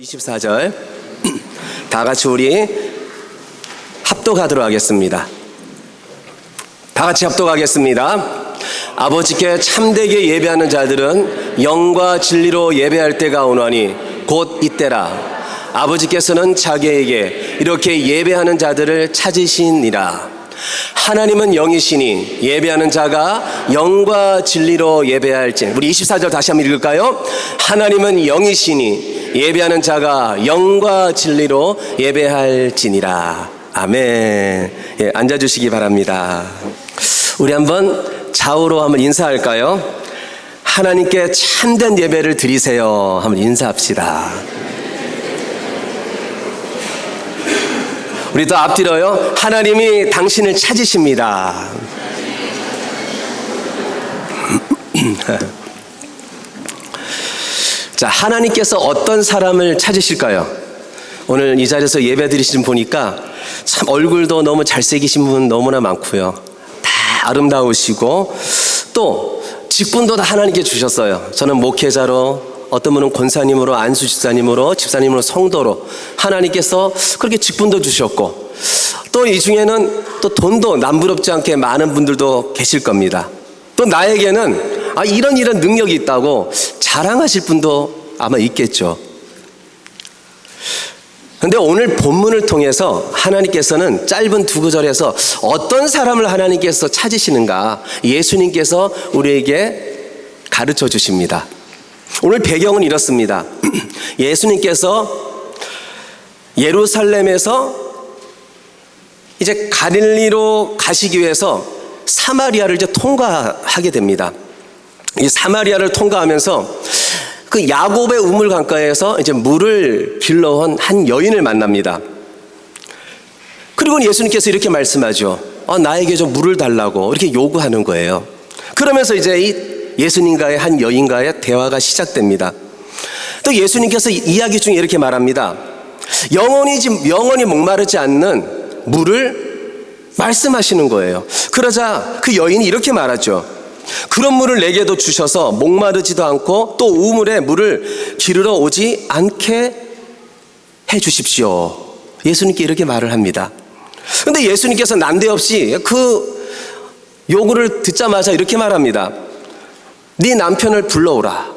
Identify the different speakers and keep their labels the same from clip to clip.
Speaker 1: 24절 다 같이 우리 합독하도록 하겠습니다. 다 같이 합독하겠습니다. 아버지께 참되게 예배하는 자들은 영과 진리로 예배할 때가 오나니 곧 이때라. 아버지께서는 자기에게 이렇게 예배하는 자들을 찾으시니라. 하나님은 영이시니 예배하는 자가 영과 진리로 예배할지. 우리 24절 다시 한번 읽을까요? 하나님은 영이시니 예배하는 자가 영과 진리로 예배할지니라. 아멘. 예, 앉아주시기 바랍니다. 우리 한번 좌우로 한번 인사할까요? 하나님께 참된 예배를 드리세요. 한번 인사합시다. 우리 또 앞뒤로요. 하나님이 당신을 찾으십니다. 자, 하나님께서 어떤 사람을 찾으실까요? 오늘 이 자리에서 예배 드리시는 보니까 참 얼굴도 너무 잘생기신 분 너무나 많고요. 다 아름다우시고 또 직분도 다 하나님께 주셨어요. 저는 목회자로, 어떤 분은 권사님으로, 안수 집사님으로, 집사님으로, 성도로 하나님께서 그렇게 직분도 주셨고, 또 이 중에는 또 돈도 남부럽지 않게 많은 분들도 계실 겁니다. 또 나에게는 이런 능력이 있다고 자랑하실 분도 아마 있겠죠. 그런데 오늘 본문을 통해서 하나님께서는 짧은 두 구절에서 어떤 사람을 하나님께서 찾으시는가 예수님께서 우리에게 가르쳐 주십니다. 오늘 배경은 이렇습니다. 예수님께서 예루살렘에서 이제 갈릴리로 가시기 위해서 사마리아를 이제 통과하게 됩니다. 이 사마리아를 통과하면서 그 야곱의 우물 강가에서 이제 물을 길러온 한 여인을 만납니다. 그리고 예수님께서 이렇게 말씀하죠. 나에게 좀 물을 달라고 이렇게 요구하는 거예요. 그러면서 이제 이 예수님과의 한 여인과의 대화가 시작됩니다. 또 예수님께서 이야기 중에 이렇게 말합니다. 영원히 목마르지 않는 물을 말씀하시는 거예요. 그러자 그 여인이 이렇게 말하죠. 그런 물을 내게도 주셔서 목마르지도 않고 또 우물에 물을 기르러 오지 않게 해 주십시오. 예수님께 이렇게 말을 합니다. 그런데 예수님께서 난데없이 그 요구를 듣자마자 이렇게 말합니다. 네 남편을 불러오라.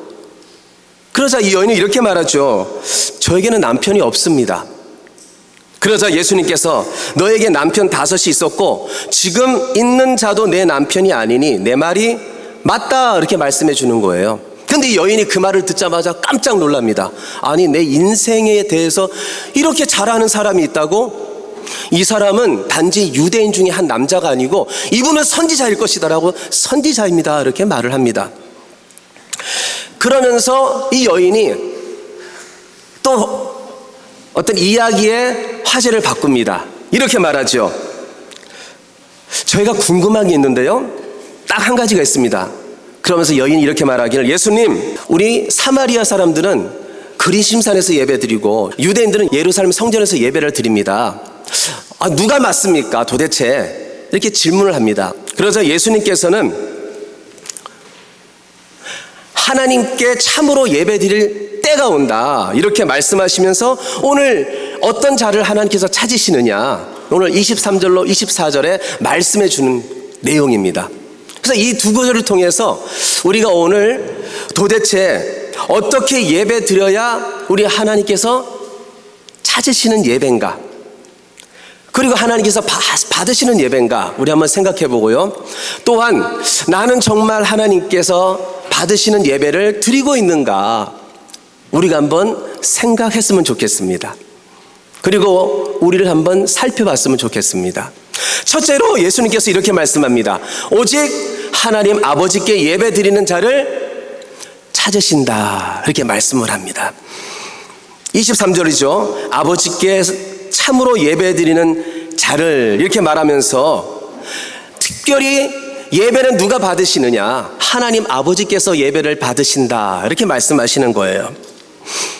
Speaker 1: 그러자 이 여인은 이렇게 말하죠. 저에게는 남편이 없습니다. 그러자 예수님께서 너에게 남편 5이 있었고 지금 있는 자도 내 남편이 아니니 내 말이 맞다 이렇게 말씀해 주는 거예요. 근데 이 여인이 그 말을 듣자마자 깜짝 놀랍니다. 아니, 내 인생에 대해서 이렇게 잘 아는 사람이 있다고? 이 사람은 단지 유대인 중에 한 남자가 아니고 이분은 선지자일 것이다라고 선지자입니다 이렇게 말을 합니다. 그러면서 이 여인이 또 어떤 이야기의 화제를 바꿉니다. 이렇게 말하죠. 저희가 궁금한 게 있는데요. 딱 한 가지가 있습니다. 그러면서 여인이 이렇게 말하기를, 예수님, 우리 사마리아 사람들은 그리심산에서 예배드리고 유대인들은 예루살렘 성전에서 예배를 드립니다. 누가 맞습니까 도대체? 이렇게 질문을 합니다. 그러자 예수님께서는 하나님께 참으로 예배드릴 때가 온다 이렇게 말씀하시면서 오늘 어떤 자를 하나님께서 찾으시느냐, 오늘 23절로 24절에 말씀해 주는 내용입니다. 그래서 이 두 구절을 통해서 우리가 오늘 도대체 어떻게 예배 드려야 우리 하나님께서 찾으시는 예배인가, 그리고 하나님께서 받으시는 예배인가 우리 한번 생각해 보고요. 또한 나는 정말 하나님께서 받으시는 예배를 드리고 있는가 우리가 한번 생각했으면 좋겠습니다. 그리고 우리를 한번 살펴봤으면 좋겠습니다. 첫째로 예수님께서 이렇게 말씀합니다. 오직 하나님 아버지께 예배 드리는 자를 찾으신다 이렇게 말씀을 합니다. 23절이죠. 아버지께 참으로 예배 드리는 자를 이렇게 말하면서 특별히 예배는 누가 받으시느냐, 하나님 아버지께서 예배를 받으신다 이렇게 말씀하시는 거예요.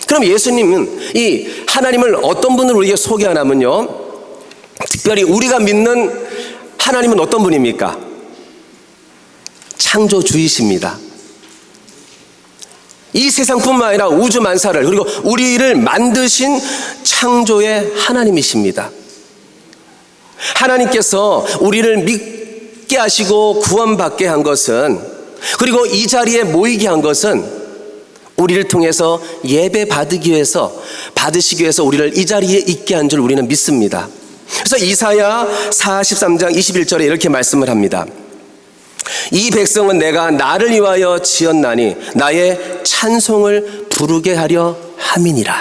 Speaker 1: 그럼 예수님은 이 하나님을 어떤 분을 우리에게 소개하냐면요, 특별히 우리가 믿는 하나님은 어떤 분입니까? 창조주이십니다. 이 세상뿐만 아니라 우주 만사를, 그리고 우리를 만드신 창조의 하나님이십니다. 하나님께서 우리를 믿게 하시고 구원받게 한 것은, 그리고 이 자리에 모이게 한 것은 우리를 통해서 예배 받으시기 위해서 우리를 이 자리에 있게 한 줄 우리는 믿습니다. 그래서 이사야 43장 21절에 이렇게 말씀을 합니다. 이 백성은 내가 나를 위하여 지었나니 나의 찬송을 부르게 하려 함이니라.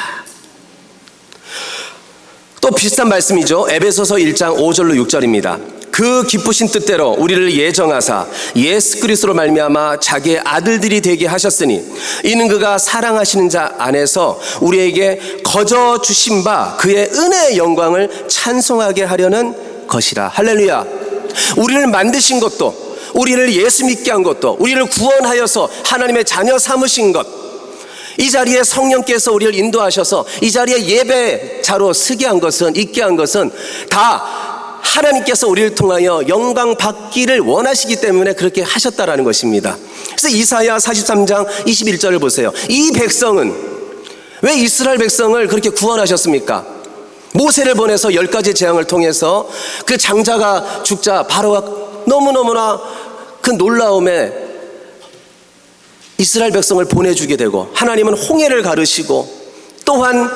Speaker 1: 또 비슷한 말씀이죠. 에베소서 1장 5절로 6절입니다. 그 기쁘신 뜻대로 우리를 예정하사 예수 그리스도로 말미암아 자기의 아들들이 되게 하셨으니 이는 그가 사랑하시는 자 안에서 우리에게 거저 주신 바 그의 은혜의 영광을 찬송하게 하려는 것이라. 할렐루야. 우리를 만드신 것도, 우리를 예수 믿게 한 것도, 우리를 구원하여서 하나님의 자녀 삼으신 것, 이 자리에 성령께서 우리를 인도하셔서 이 자리에 예배자로 서게 한 것은, 있게 한 것은 다 하나님께서 우리를 통하여 영광 받기를 원하시기 때문에 그렇게 하셨다라는 것입니다. 그래서 이사야 43장 21절을 보세요. 이 백성은, 왜 이스라엘 백성을 그렇게 구원하셨습니까? 모세를 보내서 10가지 재앙을 통해서 그 장자가 죽자 바로가 너무너무나 그 놀라움에 이스라엘 백성을 보내주게 되고, 하나님은 홍해를 가르시고, 또한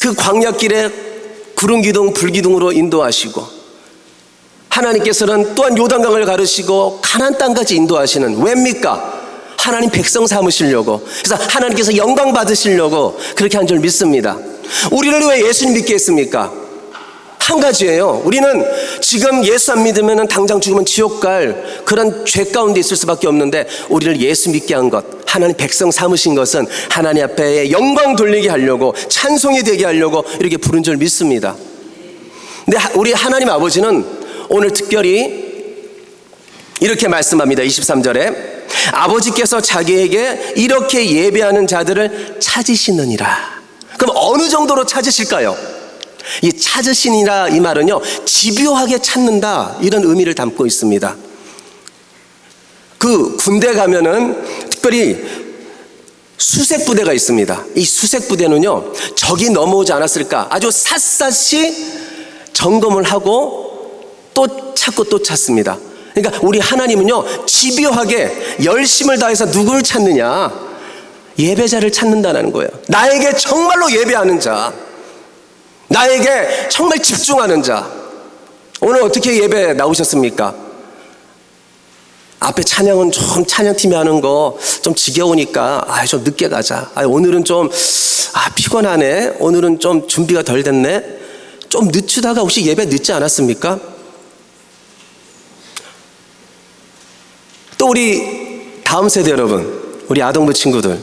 Speaker 1: 그 광야길에 구름 기둥 불 기둥으로 인도하시고, 하나님께서는 또한 요단강을 가르시고 가나안 땅까지 인도하시는, 왜입니까? 하나님 백성 삼으시려고, 그래서 하나님께서 영광 받으시려고 그렇게 한 줄 믿습니다. 우리를 왜 예수님 믿게 했습니까? 한 가지예요. 우리는 지금 예수 안 믿으면 당장 죽으면 지옥 갈 그런 죄 가운데 있을 수밖에 없는데, 우리를 예수 믿게 한 것, 하나님 백성 삼으신 것은 하나님 앞에 영광 돌리게 하려고, 찬송이 되게 하려고 이렇게 부른 줄 믿습니다. 근데 우리 하나님 아버지는 오늘 특별히 이렇게 말씀합니다. 23절에 아버지께서 자기에게 이렇게 예배하는 자들을 찾으시느니라. 그럼 어느 정도로 찾으실까요? 이 찾으시니라, 이 말은요, 집요하게 찾는다, 이런 의미를 담고 있습니다. 그 군대 가면은 특별히 수색부대가 있습니다. 이 수색부대는요, 적이 넘어오지 않았을까 아주 샅샅이 점검을 하고 또 찾고 또 찾습니다. 그러니까 우리 하나님은요, 집요하게 열심을 다해서 누구를 찾느냐? 예배자를 찾는다는 거예요. 나에게 정말로 예배하는 자, 나에게 정말 집중하는 자. 오늘 어떻게 예배 나오셨습니까? 앞에 찬양은 좀, 찬양팀이 하는 거 좀 지겨우니까 좀 늦게 가자. 오늘은 좀 피곤하네. 오늘은 좀 준비가 덜 됐네. 좀 늦추다가 혹시 예배 늦지 않았습니까? 또 우리 다음 세대 여러분, 우리 아동부 친구들,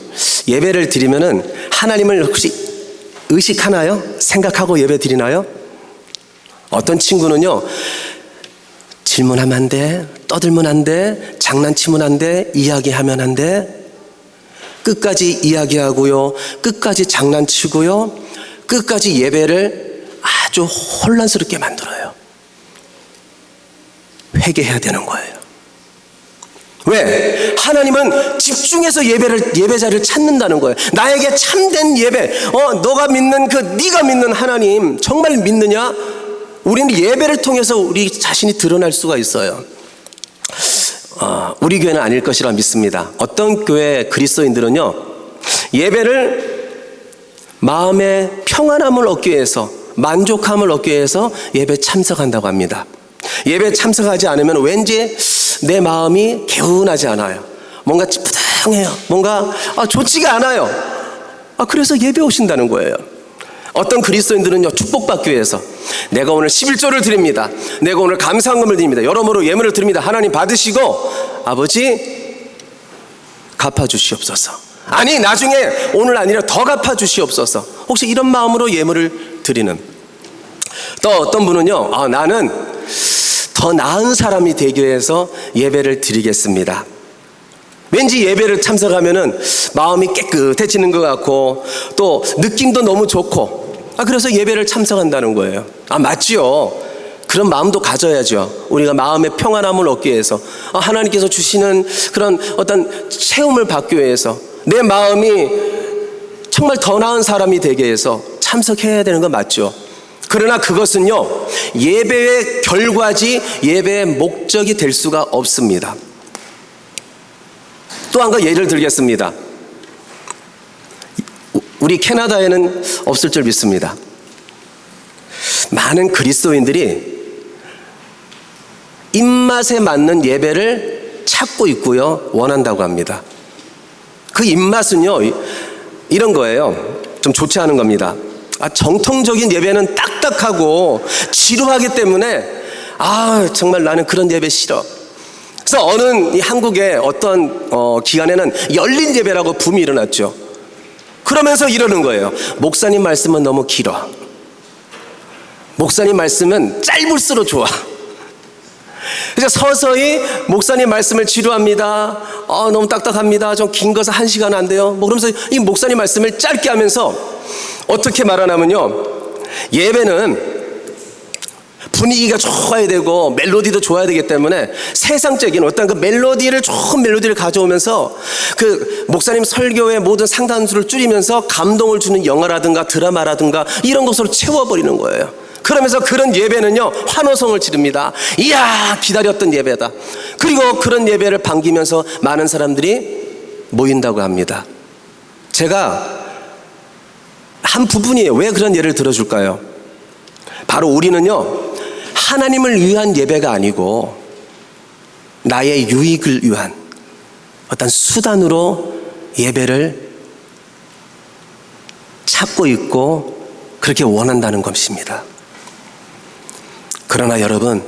Speaker 1: 예배를 드리면은 하나님을 혹시 의식하나요? 생각하고 예배 드리나요? 어떤 친구는요, 질문하면 안 돼, 떠들면 안 돼, 장난치면 안 돼, 이야기하면 안 돼. 끝까지 이야기하고요, 끝까지 장난치고요, 끝까지 예배를 아주 혼란스럽게 만들어요. 회개해야 되는 거예요. 왜? 하나님은 집중해서 예배자를 찾는다는 거예요. 나에게 참된 예배, 너가 믿는 네가 믿는 하나님 정말 믿느냐? 우리는 예배를 통해서 우리 자신이 드러날 수가 있어요. 우리 교회는 아닐 것이라 믿습니다. 어떤 교회 그리스도인들은요, 예배를 마음의 평안함을 얻기 위해서, 만족함을 얻기 위해서 예배 참석한다고 합니다. 예배 참석하지 않으면 왠지 내 마음이 개운하지 않아요. 뭔가 찌뿌둥해요. 뭔가 좋지가 않아요. 그래서 예배 오신다는 거예요. 어떤 그리스도인들은요, 축복받기 위해서 내가 오늘 11조를 드립니다. 내가 오늘 감사헌금을 드립니다. 여러모로 예물을 드립니다. 하나님 받으시고 아버지 갚아주시옵소서. 아니 나중에 오늘 아니라 더 갚아주시옵소서. 혹시 이런 마음으로 예물을 드리는, 또 어떤 분은요, 나는 더 나은 사람이 되기 위해서 예배를 드리겠습니다. 왠지 예배를 참석하면은 마음이 깨끗해지는 것 같고 또 느낌도 너무 좋고, 그래서 예배를 참석한다는 거예요. 맞지요. 그런 마음도 가져야죠. 우리가 마음의 평안함을 얻기 위해서, 하나님께서 주시는 그런 어떤 체험을 받기 위해서, 내 마음이 정말 더 나은 사람이 되게 해서 참석해야 되는 거 맞죠? 그러나 그것은요, 예배의 결과지 예배의 목적이 될 수가 없습니다. 또 한 가지 예를 들겠습니다. 우리 캐나다에는 없을 줄 믿습니다. 많은 그리스도인들이 입맛에 맞는 예배를 찾고 있고요, 원한다고 합니다. 그 입맛은요, 이런 거예요. 좀 좋지 않은 겁니다. 정통적인 예배는 딱딱하고 지루하기 때문에 정말 나는 그런 예배 싫어. 그래서 어느 한국의 어떤 기간에는 열린 예배라고 붐이 일어났죠. 그러면서 이러는 거예요. 목사님 말씀은 너무 길어. 목사님 말씀은 짧을수록 좋아. 그래서 서서히 목사님 말씀을 지루합니다. 너무 딱딱합니다. 좀 긴 것은 1시간 안 돼요. 그러면서 이 목사님 말씀을 짧게 하면서 어떻게 말하냐면요, 예배는 분위기가 좋아야 되고 멜로디도 좋아야 되기 때문에 세상적인 어떤 그 좋은 멜로디를 가져오면서 그 목사님 설교의 모든 상단수를 줄이면서 감동을 주는 영화라든가 드라마라든가 이런 것으로 채워버리는 거예요. 그러면서 그런 예배는요, 환호성을 지릅니다. 이야, 기다렸던 예배다. 그리고 그런 예배를 반기면서 많은 사람들이 모인다고 합니다. 제가 한 부분이에요. 왜 그런 예를 들어줄까요? 바로 우리는요, 하나님을 위한 예배가 아니고 나의 유익을 위한 어떤 수단으로 예배를 찾고 있고 그렇게 원한다는 것입니다. 그러나 여러분,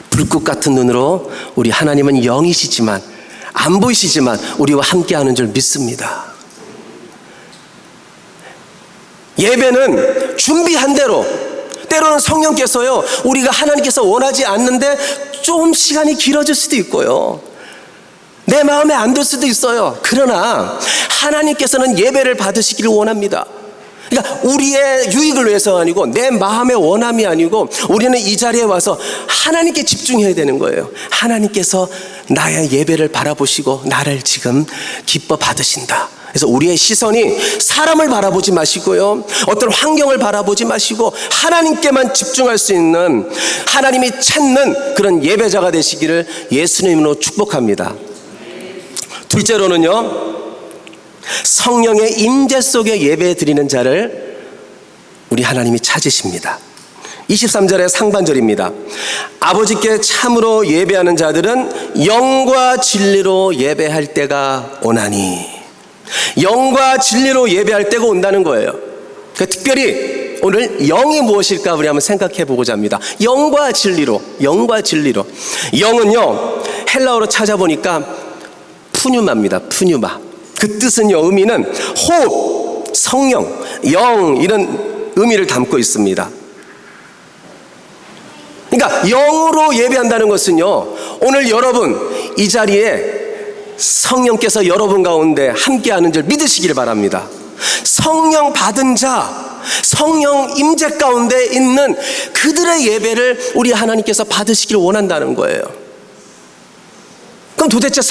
Speaker 1: 불꽃 같은 눈으로 우리 하나님은 영이시지만, 안 보이시지만 우리와 함께하는 줄 믿습니다. 예배는 준비한 대로, 때로는 성령께서요, 우리가 하나님께서 원하지 않는데 좀 시간이 길어질 수도 있고요, 내 마음에 안 들 수도 있어요. 그러나 하나님께서는 예배를 받으시기를 원합니다. 그러니까 우리의 유익을 위해서가 아니고 내 마음의 원함이 아니고 우리는 이 자리에 와서 하나님께 집중해야 되는 거예요. 하나님께서 나의 예배를 바라보시고 나를 지금 기뻐 받으신다. 그래서 우리의 시선이 사람을 바라보지 마시고요, 어떤 환경을 바라보지 마시고 하나님께만 집중할 수 있는, 하나님이 찾는 그런 예배자가 되시기를 예수님으로 축복합니다. 둘째로는요, 성령의 임재 속에 예배 드리는 자를 우리 하나님이 찾으십니다. 23절의 상반절입니다. 아버지께 참으로 예배하는 자들은 영과 진리로 예배할 때가 오나니. 영과 진리로 예배할 때가 온다는 거예요. 그러니까 특별히 오늘 영이 무엇일까 우리 한번 생각해 보고자 합니다. 영과 진리로, 영과 진리로. 영은요, 헬라어로 찾아보니까 푸뉴마입니다. 푸뉴마. 그 뜻은요, 의미는 호흡, 성령, 영, 이런 의미를 담고 있습니다. 그러니까 영으로 예배한다는 것은요, 오늘 여러분 이 자리에 성령께서 여러분 가운데 함께하는 줄 믿으시기를 바랍니다. 성령 받은 자, 성령 임재 가운데 있는 그들의 예배를 우리 하나님께서 받으시기를 원한다는 거예요. 그럼 도대체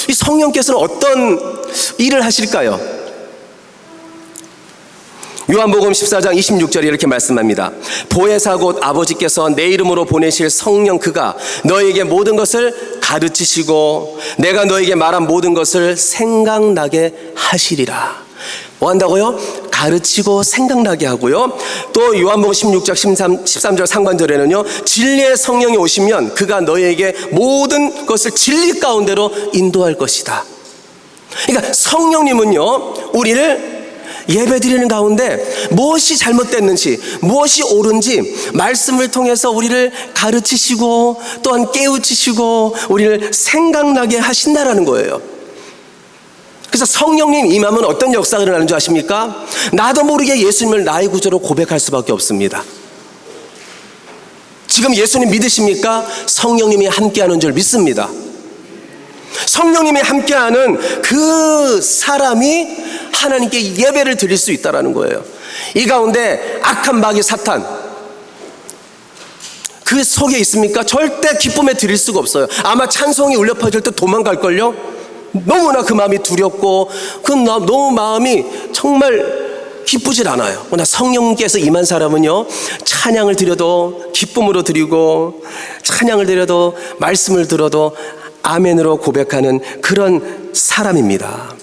Speaker 1: 이 성령께서는 어떤 일을 하실까요? 요한복음 14장 26절에 이렇게 말씀합니다. 보혜사 곧 아버지께서 내 이름으로 보내실 성령 그가 너에게 모든 것을 가르치시고 내가 너에게 말한 모든 것을 생각나게 하시리라. 뭐 한다고요? 가르치고 생각나게 하고요. 또 요한복음 16장 13절 상반절에는요, 진리의 성령이 오시면 그가 너에게 모든 것을 진리 가운데로 인도할 것이다. 그러니까 성령님은요, 우리를 예배드리는 가운데 무엇이 잘못됐는지, 무엇이 옳은지 말씀을 통해서 우리를 가르치시고 또한 깨우치시고 우리를 생각나게 하신다라는 거예요. 그래서 성령님 임하면 어떤 역사가 일어나는 줄 아십니까? 나도 모르게 예수님을 나의 구주로 고백할 수밖에 없습니다. 지금 예수님 믿으십니까? 성령님이 함께하는 줄 믿습니다. 성령님이 함께하는 그 사람이 하나님께 예배를 드릴 수 있다는 거예요. 이 가운데 악한 마귀 사탄, 그 속에 있습니까? 절대 기쁨에 드릴 수가 없어요. 아마 찬송이 울려 퍼질 때 도망갈걸요? 너무나 그 마음이 두렵고 너무 마음이 정말 기쁘질 않아요. 그러나 성령께서 임한 사람은요, 찬양을 드려도 기쁨으로 드리고, 찬양을 드려도 말씀을 들어도 아멘으로 고백하는 그런 사람입니다.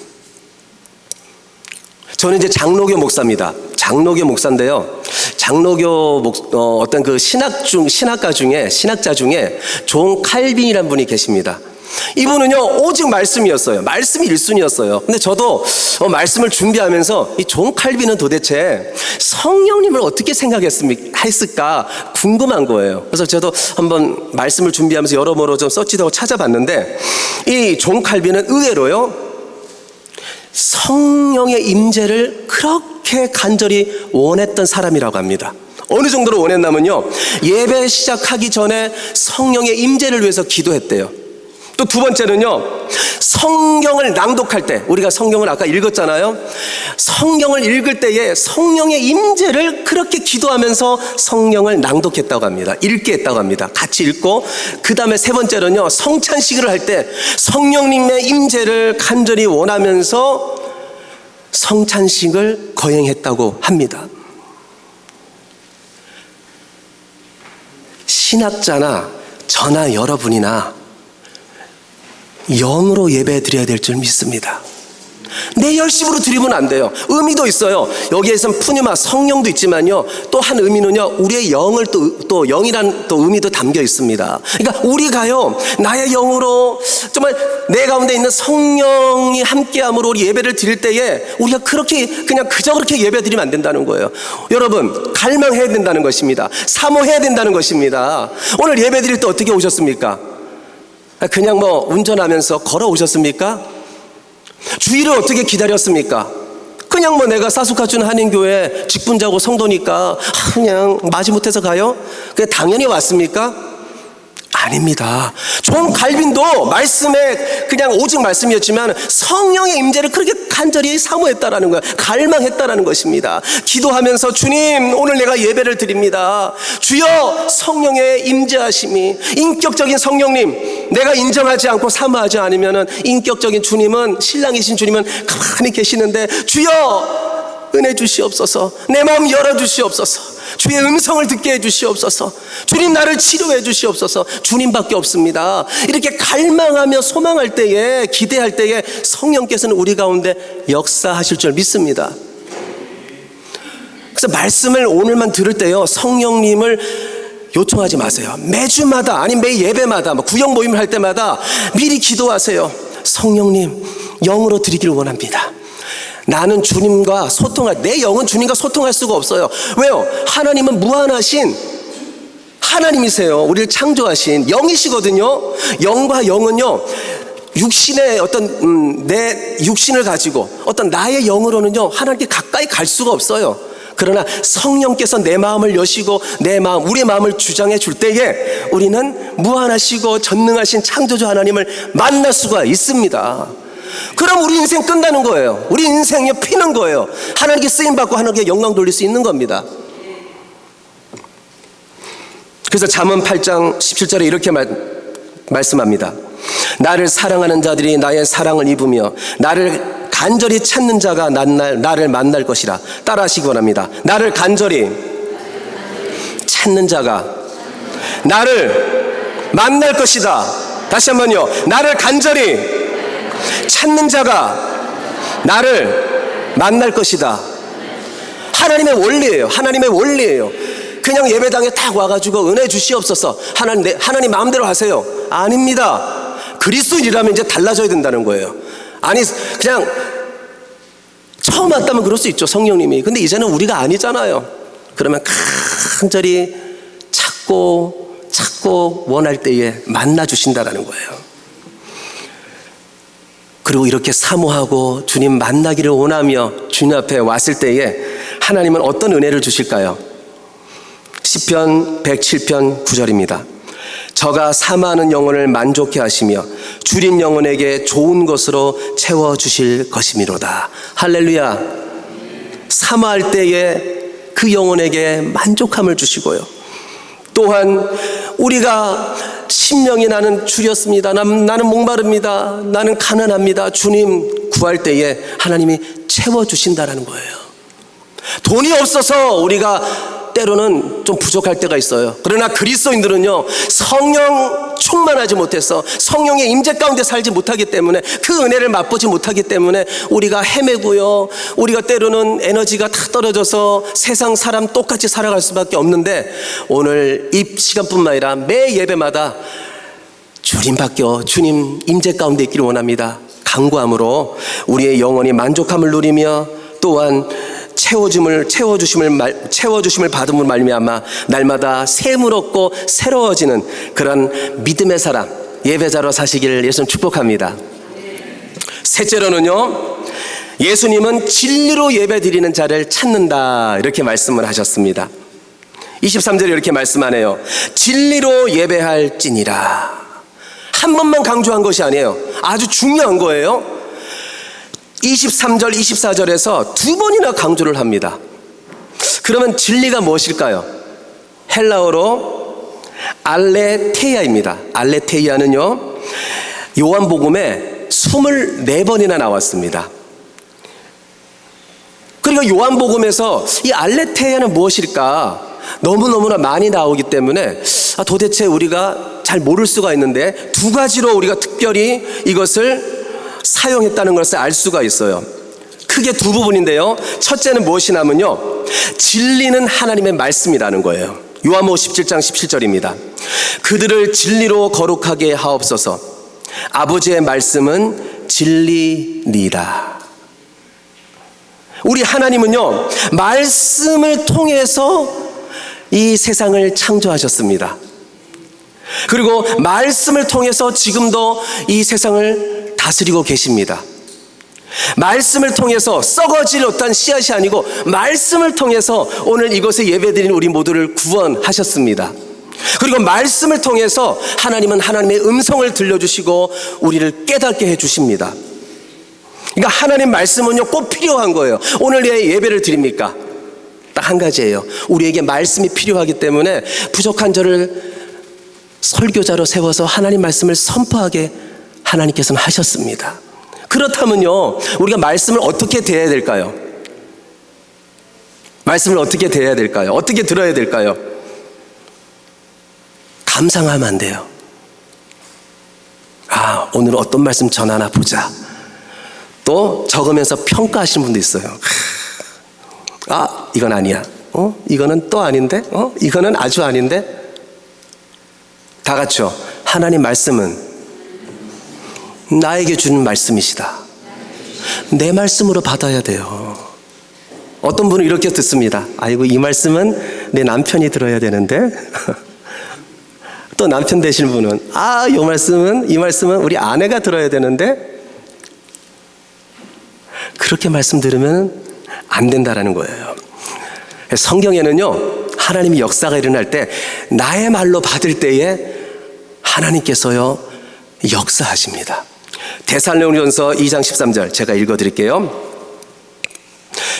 Speaker 1: 저는 이제 장로교 목사입니다. 장로교 목사인데요, 장로교 어떤 그 신학자 중에 존 칼빈이라는 분이 계십니다. 이분은요, 오직 말씀이었어요. 말씀이 1순위였어요. 근데 저도 말씀을 준비하면서 이 존 칼빈은 도대체 성령님을 어떻게 했을까 궁금한 거예요. 그래서 저도 한번 말씀을 준비하면서 여러모로 좀 서치도 하고 찾아봤는데, 이 존 칼빈은 의외로요, 성령의 임재를 그렇게 간절히 원했던 사람이라고 합니다. 어느 정도로 원했냐면요, 예배 시작하기 전에 성령의 임재를 위해서 기도했대요. 또 두 번째는요, 성경을 낭독할 때, 우리가 성경을 아까 읽었잖아요. 성경을 읽을 때에 성령의 임재를 그렇게 기도하면서 성경을 낭독했다고 합니다. 읽게 했다고 합니다. 같이 읽고, 그 다음에 세 번째는요, 성찬식을 할 때 성령님의 임재를 간절히 원하면서 성찬식을 거행했다고 합니다. 신학자나 저나 여러분이나 영으로 예배 드려야 될 줄 믿습니다. 내 열심으로 드리면 안 돼요. 의미도 있어요. 여기에선 푸뉴마, 성령도 있지만요, 또 한 의미는요, 우리의 영을 또 영이란 또 의미도 담겨 있습니다. 그러니까 우리가요, 나의 영으로 정말 내 가운데 있는 성령이 함께함으로 우리 예배를 드릴 때에 우리가 그냥 그저 그렇게 예배 드리면 안 된다는 거예요. 여러분, 갈망해야 된다는 것입니다. 사모해야 된다는 것입니다. 오늘 예배 드릴 때 어떻게 오셨습니까? 그냥 운전하면서 걸어오셨습니까? 주일을 어떻게 기다렸습니까? 그냥 내가 사수카춘 한인교회 직분자고 성도니까 그냥 마지못해서 가요? 그냥 당연히 왔습니까? 아닙니다. 존 칼빈도 말씀에 그냥 오직 말씀이었지만 성령의 임재를 그렇게 간절히 사모했다라는 거예요. 갈망했다라는 것입니다. 기도하면서, 주님, 오늘 내가 예배를 드립니다. 주여, 성령의 임재하심이, 인격적인 성령님, 내가 인정하지 않고 사모하지 않으면 인격적인 주님은, 신랑이신 주님은 가만히 계시는데, 주여 은혜 주시옵소서, 내 마음 열어주시옵소서, 주의 음성을 듣게 해주시옵소서, 주님 나를 치료해 주시옵소서. 주님밖에 없습니다. 이렇게 갈망하며 소망할 때에, 기대할 때에 성령께서는 우리 가운데 역사하실 줄 믿습니다. 그래서 말씀을 오늘만 들을 때요, 성령님을 요청하지 마세요. 매주마다, 아니 매 예배마다, 구역 모임을 할 때마다 미리 기도하세요. 성령님, 영으로 드리기를 원합니다. 나는 주님과 내 영은 주님과 소통할 수가 없어요. 왜요? 하나님은 무한하신 하나님이세요. 우리를 창조하신 영이시거든요. 영과 영은요, 육신의 내 육신을 가지고 나의 영으로는요, 하나님께 가까이 갈 수가 없어요. 그러나 성령께서 내 마음을 여시고 우리의 마음을 주장해 줄 때에 우리는 무한하시고 전능하신 창조주 하나님을 만날 수가 있습니다. 그럼 우리 인생 끝나는 거예요. 우리 인생이 피는 거예요. 하나님께 쓰임받고 하나님께 영광 돌릴 수 있는 겁니다. 그래서 잠언 8장 17절에 이렇게 말씀합니다. 나를 사랑하는 자들이 나의 사랑을 입으며 나를 간절히 찾는 자가 나를 만날 것이라. 따라하시기 원합니다. 나를 간절히 찾는 자가 나를 만날 것이다. 다시 한번요. 나를 간절히 찾는 자가 나를 만날 것이다. 하나님의 원리예요. 하나님의 원리예요. 그냥 예배당에 딱 와가지고 은혜 주시옵소서, 하나님 마음대로 하세요. 아닙니다. 그리스도인이라면 이제 달라져야 된다는 거예요. 아니, 그냥 처음 왔다면 그럴 수 있죠, 성령님이. 근데 이제는 우리가 아니잖아요. 그러면 간절히 찾고 원할 때에 만나 주신다라는 거예요. 그리고 이렇게 사모하고 주님 만나기를 원하며 주님 앞에 왔을 때에 하나님은 어떤 은혜를 주실까요? 시편 107편 9절입니다. 저가 사모하는 영혼을 만족해 하시며 줄인 영혼에게 좋은 것으로 채워주실 것이미로다. 할렐루야. 사모할 때에 그 영혼에게 만족함을 주시고요, 또한 우리가 심령이 나는 줄였습니다. 나는 목마릅니다. 나는 가난합니다. 주님 구할 때에 하나님이 채워주신다라는 거예요. 돈이 없어서 우리가 때로는 좀 부족할 때가 있어요. 그러나 그리스도인들은요, 성령 충만하지 못해서 성령의 임재 가운데 살지 못하기 때문에, 그 은혜를 맛보지 못하기 때문에 우리가 헤매고요, 우리가 때로는 에너지가 다 떨어져서 세상 사람 똑같이 살아갈 수밖에 없는데, 오늘 이 시간뿐만 아니라 매 예배마다 주님 바뀌어 주님 임재 가운데 있기를 원합니다. 간구함으로 우리의 영혼이 만족함을 누리며 또한 채워주심을 받음으로 말미암아 날마다 샘을 얻고 새로워지는 그런 믿음의 사람, 예배자로 사시기를 예수님 축복합니다. 셋째로는요, 예수님은 진리로 예배드리는 자를 찾는다, 이렇게 말씀을 하셨습니다. 23절에 이렇게 말씀하네요. 진리로 예배할지니라. 한 번만 강조한 것이 아니에요. 아주 중요한 거예요. 23절, 24절에서 두 번이나 강조를 합니다. 그러면 진리가 무엇일까요? 헬라어로 알레테이아입니다. 알레테이아는요, 요한복음에 24번이나 나왔습니다. 그리고 요한복음에서 이 알레테이아는 무엇일까? 너무너무나 많이 나오기 때문에 도대체 우리가 잘 모를 수가 있는데, 두 가지로 우리가 특별히 이것을 사용했다는 것을 알 수가 있어요. 크게 두 부분인데요, 첫째는 무엇이냐면요, 진리는 하나님의 말씀이라는 거예요. 요한복음 17장 17절입니다. 그들을 진리로 거룩하게 하옵소서. 아버지의 말씀은 진리니라. 우리 하나님은요, 말씀을 통해서 이 세상을 창조하셨습니다. 그리고 말씀을 통해서 지금도 이 세상을 다스리고 계십니다. 말씀을 통해서 썩어질 어떤 씨앗이 아니고 말씀을 통해서 오늘 이곳에 예배드리는 우리 모두를 구원하셨습니다. 그리고 말씀을 통해서 하나님은 하나님의 음성을 들려주시고 우리를 깨닫게 해주십니다. 그러니까 하나님 말씀은요, 꼭 필요한 거예요. 오늘 예배를 드립니까? 딱 한 가지예요. 우리에게 말씀이 필요하기 때문에 부족한 저를 설교자로 세워서 하나님 말씀을 선포하게 하나님께서는 하셨습니다. 그렇다면요, 우리가 말씀을 어떻게 대해야 될까요? 말씀을 어떻게 대해야 될까요? 어떻게 들어야 될까요? 감상하면 안 돼요. 아, 오늘 어떤 말씀 전하나 보자. 또 적으면서 평가하시는 분도 있어요. 아, 이건 아니야. 이거는 또 아닌데? 이거는 아주 아닌데? 다 같이요. 하나님 말씀은 나에게 주는 말씀이시다. 내 말씀으로 받아야 돼요. 어떤 분은 이렇게 듣습니다. 아이고, 이 말씀은 내 남편이 들어야 되는데. 또 남편 되시는 분은 이 말씀은 우리 아내가 들어야 되는데. 그렇게 말씀 들으면 안 된다라는 거예요. 성경에는요, 하나님이 역사가 일어날 때 나의 말로 받을 때에 하나님께서요, 역사하십니다. 데살로니가전서 2장 13절 제가 읽어드릴게요.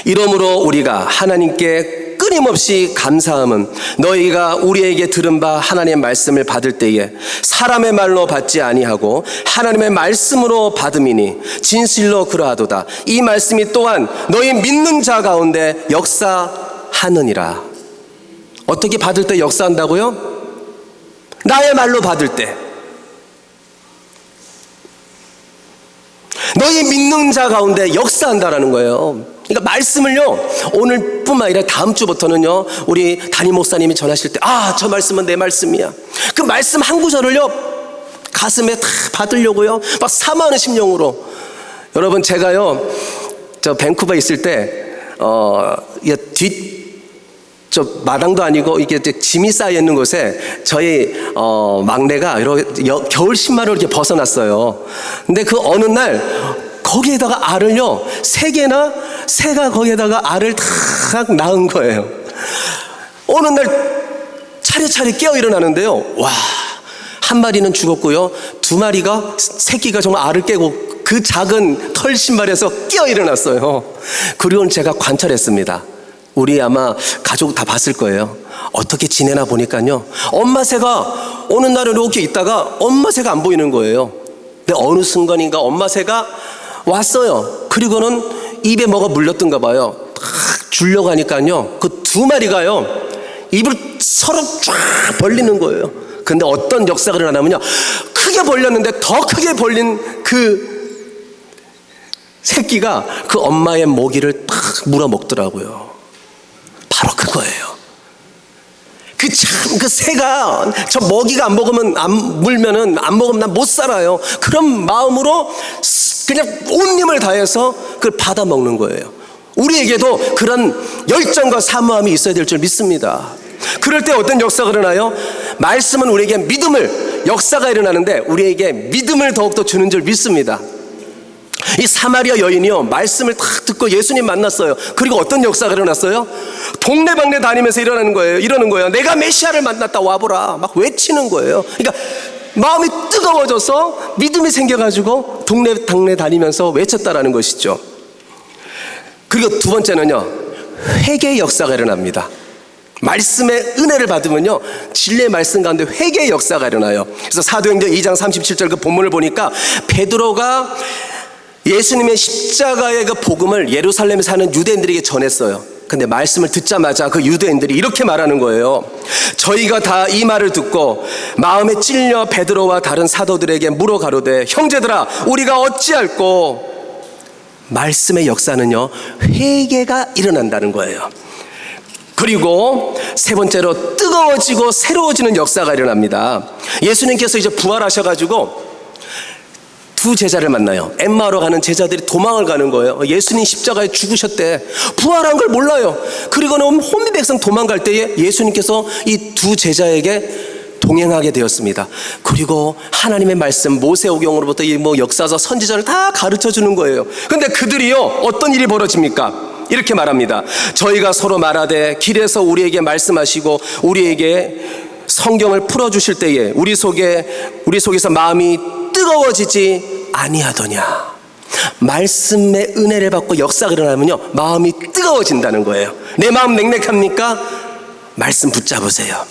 Speaker 1: 이러므로 우리가 하나님께 끊임없이 감사함은 너희가 우리에게 들은 바 하나님의 말씀을 받을 때에 사람의 말로 받지 아니하고 하나님의 말씀으로 받음이니 진실로 그러하도다. 이 말씀이 또한 너희 믿는 자 가운데 역사하느니라. 어떻게 받을 때 역사한다고요? 나의 말로 받을 때. 너희 믿는 자 가운데 역사한다라는 거예요. 그러니까 말씀을요, 오늘뿐만 아니라 다음 주부터는요, 우리 담임 목사님이 전하실 때 저 말씀은 내 말씀이야. 그 말씀 한 구절을요, 가슴에 다 받으려고요, 막 사모하는 심령으로. 여러분, 제가요, 저 밴쿠버에 있을 때 저 마당도 아니고 이게 짐이 쌓여 있는 곳에 저희 막내가 겨울 신발을 이렇게 벗어났어요. 근데 그 어느 날 거기에다가 알을요, 새가 거기에다가 알을 탁 낳은 거예요. 어느 날 차례차례 깨어 일어나는데요, 와, 한 마리는 죽었고요, 두 마리가 새끼가 정말 알을 깨고 그 작은 털 신발에서 깨어 일어났어요. 그리고 제가 관찰했습니다. 우리 아마 가족 다 봤을 거예요. 어떻게 지내나 보니까요, 엄마 새가 어느 날은 이렇게 있다가 엄마 새가 안 보이는 거예요. 근데 어느 순간인가 엄마 새가 왔어요. 그리고는 입에 뭐가 물렸던가 봐요. 딱 주려고 하니까요, 그 두 마리가요 입을 서로 쫙 벌리는 거예요. 근데 어떤 역사가 일어나면요, 크게 벌렸는데 더 크게 벌린 그 새끼가 그 엄마의 모기를 탁 물어먹더라고요. 바로 그거예요. 그 새가 저 먹이가 안 먹으면, 안 먹으면 난 못 살아요. 그런 마음으로 그냥 온 힘을 다해서 그걸 받아 먹는 거예요. 우리에게도 그런 열정과 사모함이 있어야 될 줄 믿습니다. 그럴 때 어떤 역사가 일어나요? 말씀은 우리에게 믿음을, 역사가 일어나는데 우리에게 믿음을 더욱더 주는 줄 믿습니다. 이 사마리아 여인이요, 말씀을 딱 듣고 예수님 만났어요. 그리고 어떤 역사가 일어났어요? 동네방네 다니면서 이러는 거예요. 내가 메시아를 만났다, 와보라. 막 외치는 거예요. 그러니까 마음이 뜨거워져서 믿음이 생겨가지고 동네 다니면서 외쳤다라는 것이죠. 그리고 두 번째는요, 회개의 역사가 일어납니다. 말씀의 은혜를 받으면요, 진리의 말씀 가운데 회개의 역사가 일어나요. 그래서 사도행전 2장 37절 그 본문을 보니까 베드로가 예수님의 십자가의 그 복음을 예루살렘에 사는 유대인들에게 전했어요. 근데 말씀을 듣자마자 그 유대인들이 이렇게 말하는 거예요. 저희가 다 이 말을 듣고 마음에 찔려 베드로와 다른 사도들에게 물어 가로되, 형제들아, 우리가 어찌할꼬? 말씀의 역사는요, 회개가 일어난다는 거예요. 그리고 세 번째로 뜨거워지고 새로워지는 역사가 일어납니다. 예수님께서 이제 부활하셔가지고 두 제자를 만나요. 엠마오로 가는 제자들이 도망을 가는 거예요. 예수님 십자가에 죽으셨대. 부활한 걸 몰라요. 그리고는 혼미 백성 도망갈 때에 예수님께서 이 두 제자에게 동행하게 되었습니다. 그리고 하나님의 말씀, 모세오경으로부터 이 역사서, 선지자를 다 가르쳐 주는 거예요. 근데 그들이요, 어떤 일이 벌어집니까? 이렇게 말합니다. 저희가 서로 말하되 길에서 우리에게 말씀하시고 우리에게 성경을 풀어주실 때에 우리 속에서 마음이 뜨거워지지 아니하더냐. 말씀의 은혜를 받고 역사가 일어나면요, 마음이 뜨거워진다는 거예요. 내 마음 냉랭합니까? 말씀 붙잡으세요.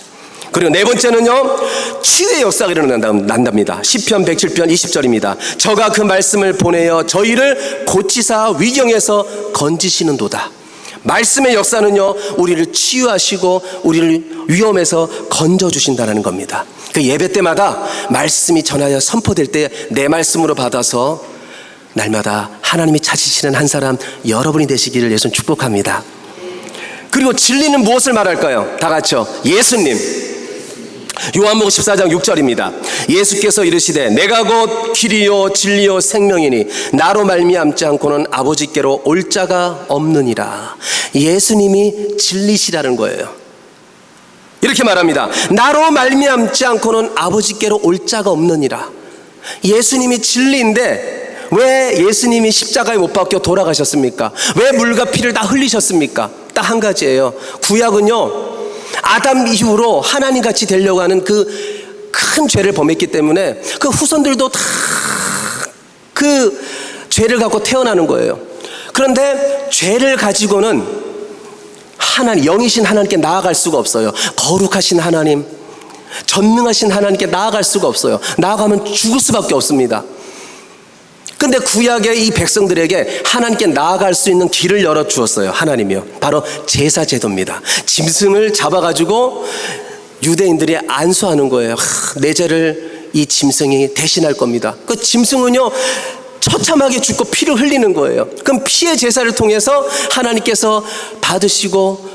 Speaker 1: 그리고 네 번째는요, 치유의 역사가 일어난답니다. 시편 107편 20절입니다. 저가 그 말씀을 보내어 저희를 고치사 위경에서 건지시는도다. 말씀의 역사는요, 우리를 치유하시고 우리를 위험에서 건져주신다는 겁니다. 그 예배 때마다 말씀이 전하여 선포될 때 내 말씀으로 받아서 날마다 하나님이 찾으시는 한 사람 여러분이 되시기를 예수님 축복합니다. 그리고 진리는 무엇을 말할까요? 다 같이요. 예수님. 요한복음 14장 6절입니다. 예수께서 이르시되 내가 곧 길이요 진리요 생명이니 나로 말미암지 않고는 아버지께로 올 자가 없느니라. 예수님이 진리시라는 거예요. 이렇게 말합니다. 나로 말미암지 않고는 아버지께로 올 자가 없느니라. 예수님이 진리인데 왜 예수님이 십자가에 못 박혀 돌아가셨습니까? 왜 물과 피를 다 흘리셨습니까? 딱 한 가지예요. 구약은요, 아담 이후로 하나님같이 되려고 하는 그 큰 죄를 범했기 때문에 그 후손들도 다 그 죄를 갖고 태어나는 거예요. 그런데 죄를 가지고는 하나님, 영이신 하나님께 나아갈 수가 없어요. 거룩하신 하나님, 전능하신 하나님께 나아갈 수가 없어요. 나아가면 죽을 수밖에 없습니다. 근데 구약의 이 백성들에게 하나님께 나아갈 수 있는 길을 열어주었어요. 하나님이요. 바로 제사제도입니다. 짐승을 잡아가지고 유대인들이 안수하는 거예요. 내 죄를 이 짐승이 대신할 겁니다. 그 짐승은요, 처참하게 죽고 피를 흘리는 거예요. 그럼 피의 제사를 통해서 하나님께서 받으시고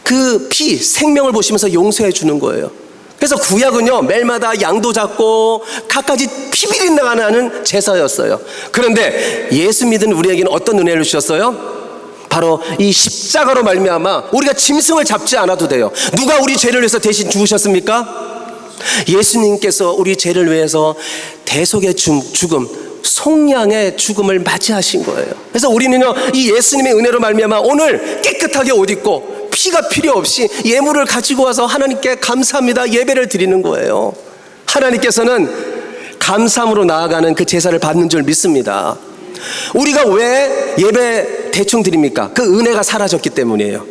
Speaker 1: 그 피, 생명을 보시면서 용서해 주는 거예요. 그래서 구약은요, 매일마다 양도 잡고 갖가지 피비린 나가는 제사였어요. 그런데 예수 믿은 우리에게는 어떤 은혜를 주셨어요? 바로 이 십자가로 말미암아 우리가 짐승을 잡지 않아도 돼요. 누가 우리 죄를 위해서 대신 죽으셨습니까? 예수님께서 우리 죄를 위해서 대속의 죽음, 속량의 죽음을 맞이하신 거예요. 그래서 우리는요, 이 예수님의 은혜로 말미암아 오늘 깨끗하게 옷 입고 피가 필요 없이 예물을 가지고 와서 하나님께 감사합니다 예배를 드리는 거예요. 하나님께서는 감사함으로 나아가는 그 제사를 받는 줄 믿습니다. 우리가 왜 예배 대충 드립니까? 그 은혜가 사라졌기 때문이에요.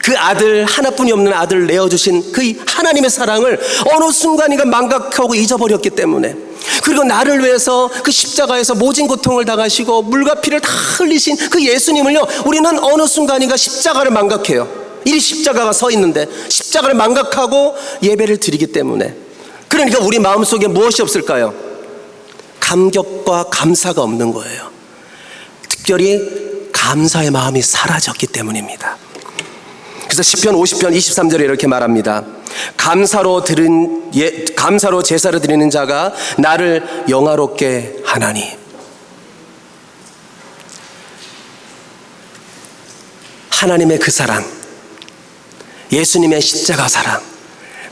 Speaker 1: 그 아들, 하나뿐이 없는 아들을 내어주신 그 하나님의 사랑을 어느 순간인가 망각하고 잊어버렸기 때문에, 그리고 나를 위해서 그 십자가에서 모진 고통을 당하시고 물과 피를 다 흘리신 그 예수님을요, 우리는 어느 순간인가 십자가를 망각해요. 이 십자가가 서 있는데 십자가를 망각하고 예배를 드리기 때문에, 그러니까 우리 마음속에 무엇이 없을까요? 감격과 감사가 없는 거예요. 특별히 감사의 마음이 사라졌기 때문입니다. 그래서 시편 50편 23절에 이렇게 말합니다. 감사로 제사를 드리는 자가 나를 영화롭게 하나니. 하나님의 그 사랑, 예수님의 십자가 사랑,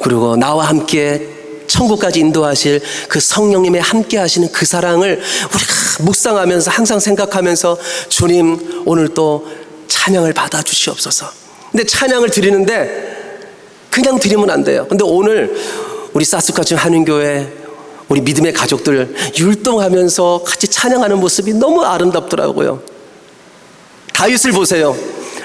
Speaker 1: 그리고 나와 함께 천국까지 인도하실 그 성령님의 함께 하시는 그 사랑을 우리가 묵상하면서 항상 생각하면서, 주님 오늘 또 찬양을 받아 주시옵소서. 근데 찬양을 드리는데 그냥 드리면 안 돼요. 근데 오늘 우리 사스카춘 한인교회 우리 믿음의 가족들 율동하면서 같이 찬양하는 모습이 너무 아름답더라고요. 다윗을 보세요.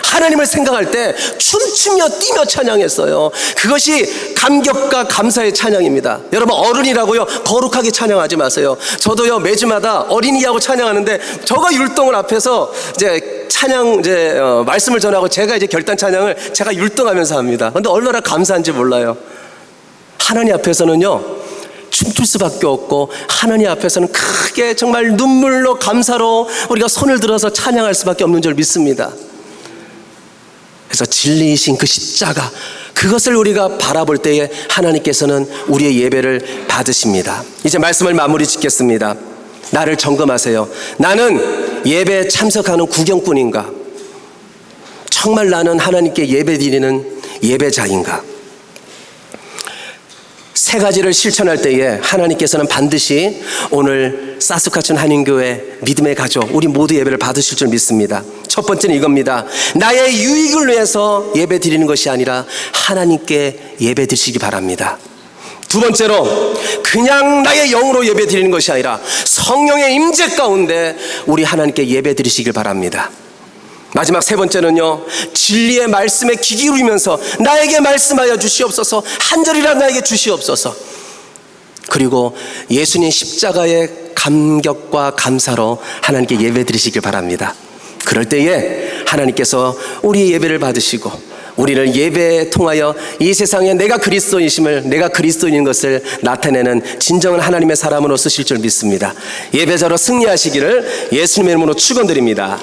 Speaker 1: 하나님을 생각할 때 춤추며 뛰며 찬양했어요. 그것이 감격과 감사의 찬양입니다. 여러분, 어른이라고요 거룩하게 찬양하지 마세요. 저도요 매주마다 어린이하고 찬양하는데, 저가 율동을 앞에서 이제 찬양 말씀을 전하고 제가 이제 결단 찬양을 제가 율동하면서 합니다. 근데 얼마나 감사한지 몰라요. 하나님 앞에서는요 춤출 수밖에 없고, 하나님 앞에서는 크게 정말 눈물로 감사로 우리가 손을 들어서 찬양할 수밖에 없는 줄 믿습니다. 그래서 진리이신 그 십자가, 그것을 우리가 바라볼 때에 하나님께서는 우리의 예배를 받으십니다. 이제 말씀을 마무리 짓겠습니다. 나를 점검하세요. 나는 예배에 참석하는 구경꾼인가? 정말 나는 하나님께 예배드리는 예배자인가? 세 가지를 실천할 때에 하나님께서는 반드시 오늘 사스카춘 한인교회 믿음의 가족 우리 모두 예배를 받으실 줄 믿습니다. 첫 번째는 이겁니다. 나의 유익을 위해서 예배 드리는 것이 아니라 하나님께 예배 드리시기 바랍니다. 두 번째로, 그냥 나의 영으로 예배 드리는 것이 아니라 성령의 임재 가운데 우리 하나님께 예배 드리시길 바랍니다. 마지막 세 번째는요, 진리의 말씀에 귀 기울이면서 나에게 말씀하여 주시옵소서, 한 절이라 나에게 주시옵소서. 그리고 예수님 십자가의 감격과 감사로 하나님께 예배 드리시길 바랍니다. 그럴 때에 하나님께서 우리의 예배를 받으시고 우리를 예배에 통하여 이 세상에 내가 그리스도인심을, 내가 그리스도인인 것을 나타내는 진정한 하나님의 사람으로 쓰실 줄 믿습니다. 예배자로 승리하시기를 예수님의 이름으로 축원드립니다.